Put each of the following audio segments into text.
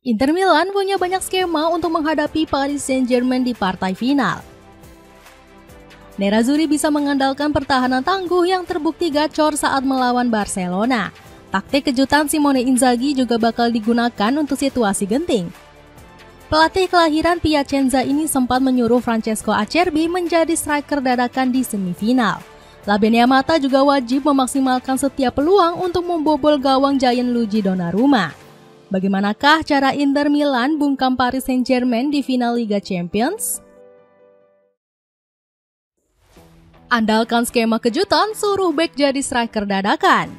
Inter Milan punya banyak skema untuk menghadapi Paris Saint-Germain di partai final. Nerazzurri bisa mengandalkan pertahanan tangguh yang terbukti gacor saat melawan Barcelona. Taktik kejutan Simone Inzaghi juga bakal digunakan untuk situasi genting. Pelatih kelahiran Piacenza ini sempat menyuruh Francesco Acerbi menjadi striker dadakan di semifinal. La Beneamata juga wajib memaksimalkan setiap peluang untuk membobol gawang Giant Luigi Donnarumma. Bagaimanakah cara Inter Milan bungkam Paris Saint-Germain di final Liga Champions? Andalkan skema kejutan, suruh bek jadi striker dadakan.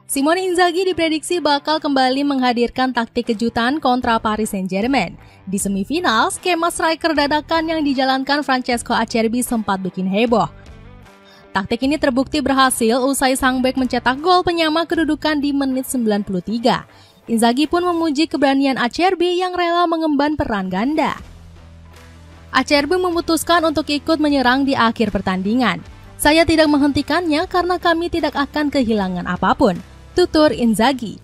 Simone Inzaghi diprediksi bakal kembali menghadirkan taktik kejutan kontra Paris Saint-Germain. Di semifinal, skema striker dadakan yang dijalankan Francesco Acerbi sempat bikin heboh. Taktik ini terbukti berhasil usai sang bek mencetak gol penyama kedudukan di menit 93. Inzaghi pun memuji keberanian Acerbi yang rela mengemban peran ganda. Acerbi memutuskan untuk ikut menyerang di akhir pertandingan. Saya tidak menghentikannya karena kami tidak akan kehilangan apapun, tutur Inzaghi.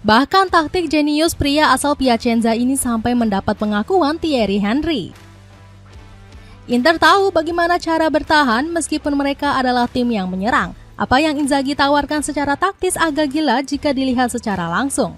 Bahkan taktik jenius pria asal Piacenza ini sampai mendapat pengakuan Thierry Henry. Inter tahu bagaimana cara bertahan meskipun mereka adalah tim yang menyerang. Apa yang Inzaghi tawarkan secara taktis agak gila jika dilihat secara langsung.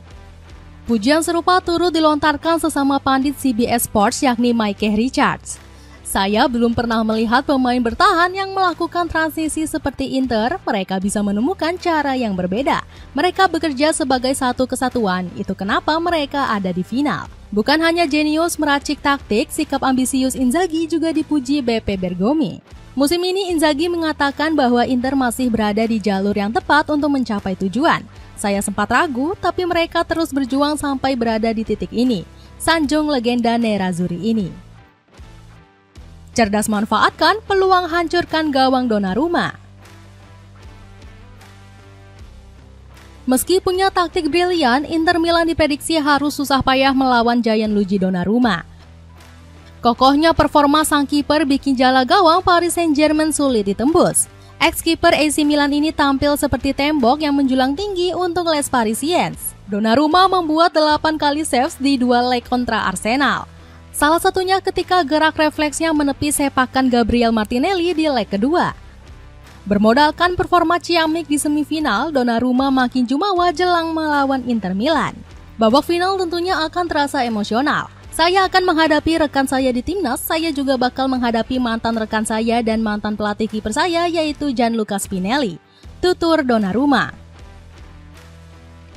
Pujian serupa turut dilontarkan sesama pandit CBS Sports yakni Mike Richards. Saya belum pernah melihat pemain bertahan yang melakukan transisi seperti Inter. Mereka bisa menemukan cara yang berbeda. Mereka bekerja sebagai satu kesatuan. Itu kenapa mereka ada di final. Bukan hanya jenius meracik taktik, sikap ambisius Inzaghi juga dipuji BP Bergomi. Musim ini Inzaghi mengatakan bahwa Inter masih berada di jalur yang tepat untuk mencapai tujuan. Saya sempat ragu, tapi mereka terus berjuang sampai berada di titik ini. Sanjung legenda Nerazzurri ini. Cerdas manfaatkan peluang hancurkan gawang Donnarumma. Meski punya taktik brilian, Inter Milan diprediksi harus susah payah melawan Giant Luigi Donnarumma. Kokohnya performa sang kiper bikin jala gawang Paris Saint-Germain sulit ditembus. Ex-kiper AC Milan ini tampil seperti tembok yang menjulang tinggi untuk Les Parisiens. Donnarumma membuat 8 kali saves di 2 leg kontra Arsenal. Salah satunya ketika gerak refleksnya menepis sepakan Gabriel Martinelli di leg kedua. Bermodalkan performa ciamik di semifinal, Donnarumma makin jumawa jelang melawan Inter Milan. Babak final tentunya akan terasa emosional. Saya akan menghadapi rekan saya di timnas, saya juga bakal menghadapi mantan rekan saya dan mantan pelatih kiper saya yaitu Gianluca Spinelli, tutur Donnarumma.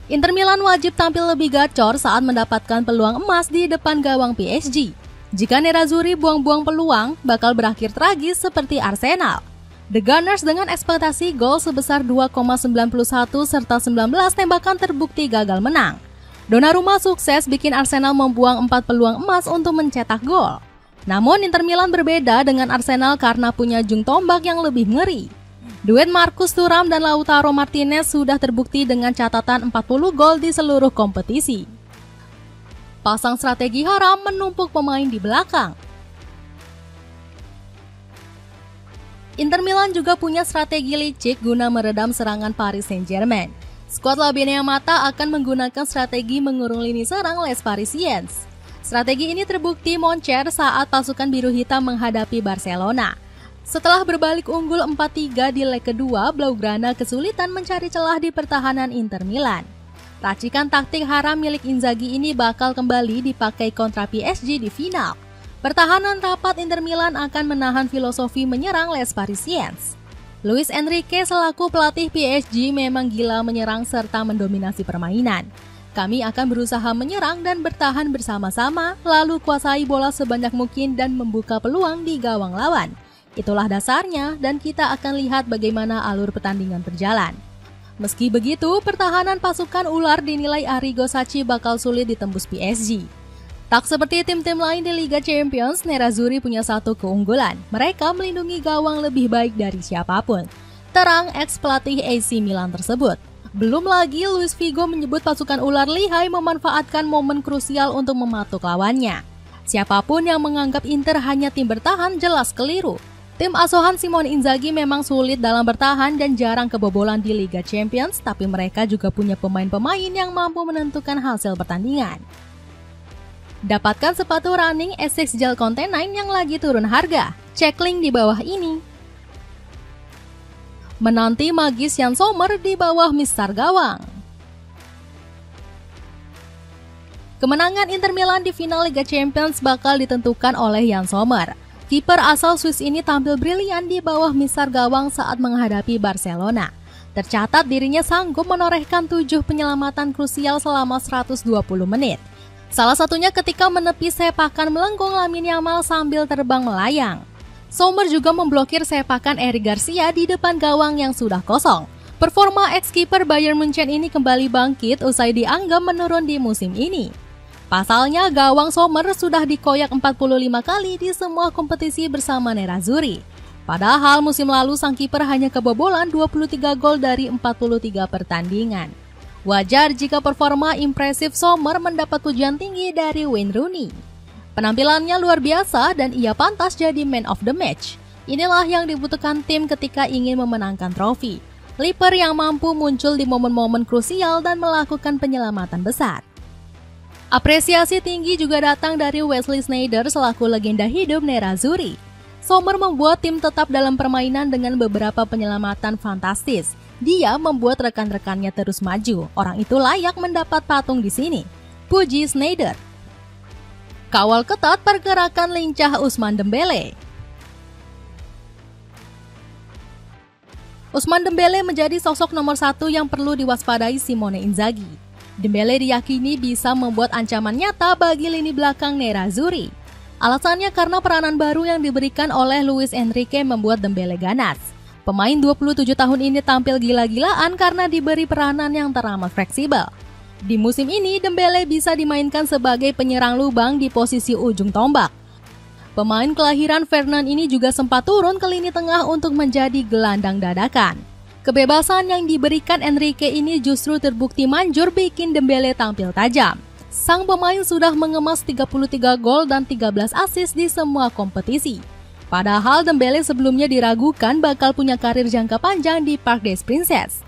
Inter Milan wajib tampil lebih gacor saat mendapatkan peluang emas di depan gawang PSG. Jika Nerazzurri buang-buang peluang, bakal berakhir tragis seperti Arsenal. The Gunners dengan ekspektasi gol sebesar 2,91 serta 19 tembakan terbukti gagal menang. Donnarumma sukses bikin Arsenal membuang 4 peluang emas untuk mencetak gol. Namun Inter Milan berbeda dengan Arsenal karena punya jung tombak yang lebih ngeri. Duet Marcus Thuram dan Lautaro Martinez sudah terbukti dengan catatan 40 gol di seluruh kompetisi. Pasang strategi haram menumpuk pemain di belakang. Inter Milan juga punya strategi licik guna meredam serangan Paris Saint-Germain. Skuad La Beneamata akan menggunakan strategi mengurung lini serang Les Parisiens. Strategi ini terbukti moncer saat pasukan biru hitam menghadapi Barcelona. Setelah berbalik unggul 4-3 di leg kedua, Blaugrana kesulitan mencari celah di pertahanan Inter Milan. Racikan taktik haram milik Inzaghi ini bakal kembali dipakai kontra PSG di final. Pertahanan rapat Inter Milan akan menahan filosofi menyerang Les Parisiens. Luis Enrique selaku pelatih PSG memang gila menyerang serta mendominasi permainan. Kami akan berusaha menyerang dan bertahan bersama-sama, lalu kuasai bola sebanyak mungkin dan membuka peluang di gawang lawan. Itulah dasarnya dan kita akan lihat bagaimana alur pertandingan berjalan. Meski begitu, pertahanan pasukan ular dinilai Arrigo Sacchi bakal sulit ditembus PSG. Tak seperti tim-tim lain di Liga Champions, Nerazzurri punya satu keunggulan. Mereka melindungi gawang lebih baik dari siapapun. Terang ex-pelatih AC Milan tersebut. Belum lagi Luis Figo menyebut pasukan ular lihai memanfaatkan momen krusial untuk mematuk lawannya. Siapapun yang menganggap Inter hanya tim bertahan jelas keliru. Tim asuhan Simone Inzaghi memang sulit dalam bertahan dan jarang kebobolan di Liga Champions, tapi mereka juga punya pemain-pemain yang mampu menentukan hasil pertandingan. Dapatkan sepatu running Essex Gel Conte 9 yang lagi turun harga. Cek link di bawah ini. Menanti magis Yann Sommer di bawah mistar gawang. Kemenangan Inter Milan di final Liga Champions bakal ditentukan oleh Yann Sommer. Kiper asal Swiss ini tampil brilian di bawah mistar gawang saat menghadapi Barcelona. Tercatat dirinya sanggup menorehkan 7 penyelamatan krusial selama 120 menit. Salah satunya ketika menepis sepakan melengkung Lamine Yamal sambil terbang melayang. Sommer juga memblokir sepakan Eric Garcia di depan gawang yang sudah kosong. Performa ex-kiper Bayern Munchen ini kembali bangkit usai dianggap menurun di musim ini. Pasalnya, gawang Sommer sudah dikoyak 45 kali di semua kompetisi bersama Nerazzurri. Padahal musim lalu sang kiper hanya kebobolan 23 gol dari 43 pertandingan. Wajar jika performa impresif Sommer mendapat pujian tinggi dari Wayne Rooney. Penampilannya luar biasa dan ia pantas jadi man of the match. Inilah yang dibutuhkan tim ketika ingin memenangkan trofi. Kiper yang mampu muncul di momen-momen krusial dan melakukan penyelamatan besar. Apresiasi tinggi juga datang dari Wesley Sneijder selaku legenda hidup Nerazzurri. Sommer membuat tim tetap dalam permainan dengan beberapa penyelamatan fantastis. Dia membuat rekan-rekannya terus maju. Orang itu layak mendapat patung di sini. Puji Sneijder. Kawal ketat pergerakan lincah Ousmane Dembélé. Ousmane Dembélé menjadi sosok nomor 1 yang perlu diwaspadai Simone Inzaghi. Dembélé diyakini bisa membuat ancaman nyata bagi lini belakang Nerazzurri. Alasannya karena peranan baru yang diberikan oleh Luis Enrique membuat Dembélé ganas. Pemain 27 tahun ini tampil gila-gilaan karena diberi peranan yang teramat fleksibel. Di musim ini, Dembélé bisa dimainkan sebagai penyerang lubang di posisi ujung tombak. Pemain kelahiran Fernand ini juga sempat turun ke lini tengah untuk menjadi gelandang dadakan. Kebebasan yang diberikan Enrique ini justru terbukti manjur bikin Dembélé tampil tajam. Sang pemain sudah mengemas 33 gol dan 13 assist di semua kompetisi. Padahal Dembélé sebelumnya diragukan bakal punya karir jangka panjang di Parc des Princes.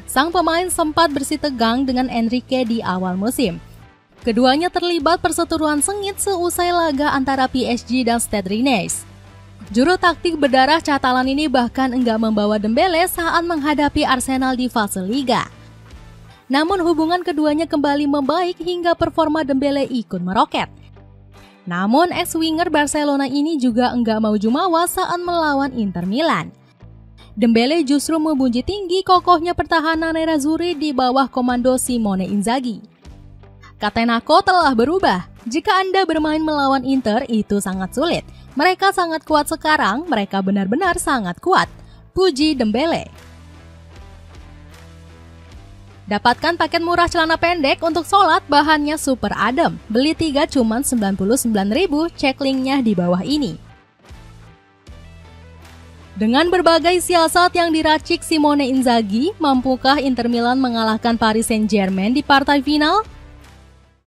Sang pemain sempat bersitegang dengan Enrique di awal musim. Keduanya terlibat perseteruan sengit seusai laga antara PSG dan Stade Rennais. Juru taktik berdarah Catalan ini bahkan enggak membawa Dembélé saat menghadapi Arsenal di fase Liga. Namun hubungan keduanya kembali membaik hingga performa Dembélé ikut meroket. Namun ex-winger Barcelona ini juga enggak mau jumawa saat melawan Inter Milan. Dembélé justru membunyi tinggi kokohnya pertahanan Nerazzurri di bawah komando Simone Inzaghi. Catenaccio telah berubah. Jika Anda bermain melawan Inter itu sangat sulit. Mereka sangat kuat sekarang, mereka benar-benar sangat kuat. Puji Dembélé. Dapatkan paket murah celana pendek untuk sholat bahannya super adem. Beli 3 cuma 99.000, cek linknya di bawah ini. Dengan berbagai siasat yang diracik Simone Inzaghi, mampukah Inter Milan mengalahkan Paris Saint-Germain di partai final?